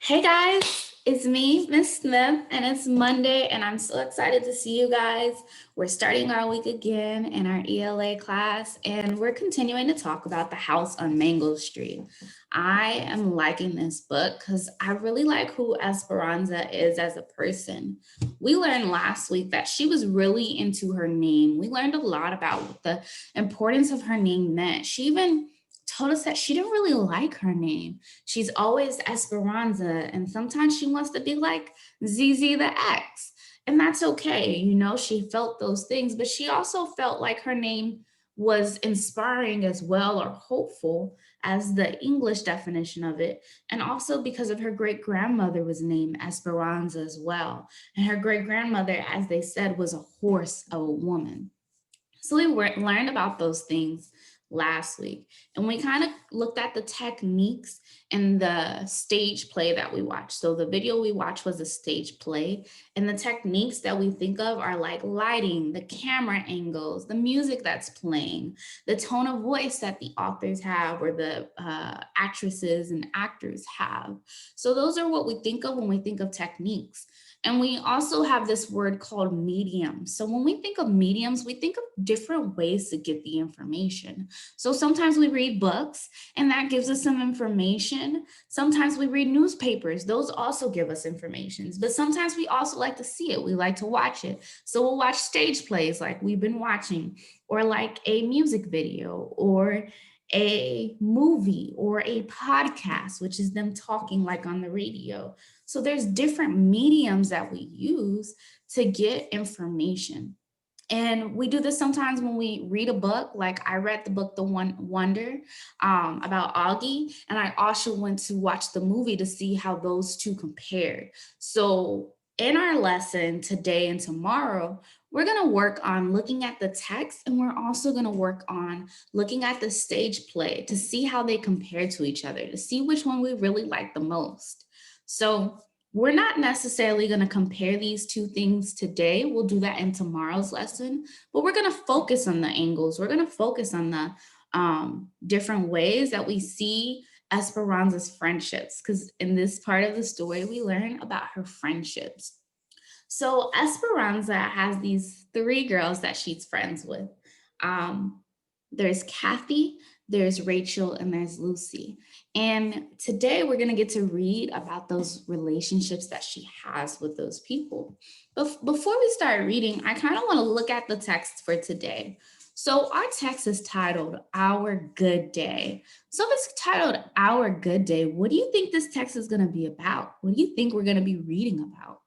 Hey guys, it's me, Miss Smith, and it's Monday, and I'm so excited to see you guys. We're starting our week again in our ELA class, and we're continuing to talk about The House on Mango Street. I am liking this book because I really like who Esperanza is as a person. We learned last week that she was really into her name. We learned a lot about what the importance of her name meant. She even told us that she didn't really like her name. She's always Esperanza, and sometimes she wants to be like ZZ the X. And that's okay. She felt those things, but she also felt like her name was inspiring as well or hopeful as the English definition of it. And also because of her great grandmother was named Esperanza as well. And her great grandmother, as they said, was a horse of a woman. So we learned about those things last week, and we kind of looked at the techniques in the stage play that we watched. So the video we watched was a stage play, and the techniques that we think of are like lighting, the camera angles, the music that's playing, the tone of voice that the authors have or the actresses and actors have. So those are what we think of when we think of techniques. And we also have this word called medium. So when we think of mediums, we think of different ways to get the information. So sometimes we read books and that gives us some information. Sometimes we read newspapers. Those also give us information. But sometimes we also like to see it. We like to watch it. So we'll watch stage plays like we've been watching, or like a music video, or a movie, or a podcast, which is them talking like on the radio. So there's different mediums that we use to get information. And we do this sometimes when we read a book. Like I read the book The Wonder about Augie, and I also went to watch the movie to see how those two compared. So in our lesson today and tomorrow, we're going to work on looking at the text, and we're also going to work on looking at the stage play to see how they compare to each other, to see which one we really like the most. So we're not necessarily going to compare these two things today. We'll do that in tomorrow's lesson, but we're going to focus on the angles. We're going to focus on the different ways that we see Esperanza's friendships, because in this part of the story, we learn about her friendships. So Esperanza has these three girls that she's friends with. There's Kathy, there's Rachel, and there's Lucy. And today we're going to get to read about those relationships that she has with those people. But before we start reading, I kind of want to look at the text for today. So our text is titled Our Good Day. So if it's titled Our Good Day, what do you think this text is going to be about? What do you think we're going to be reading about?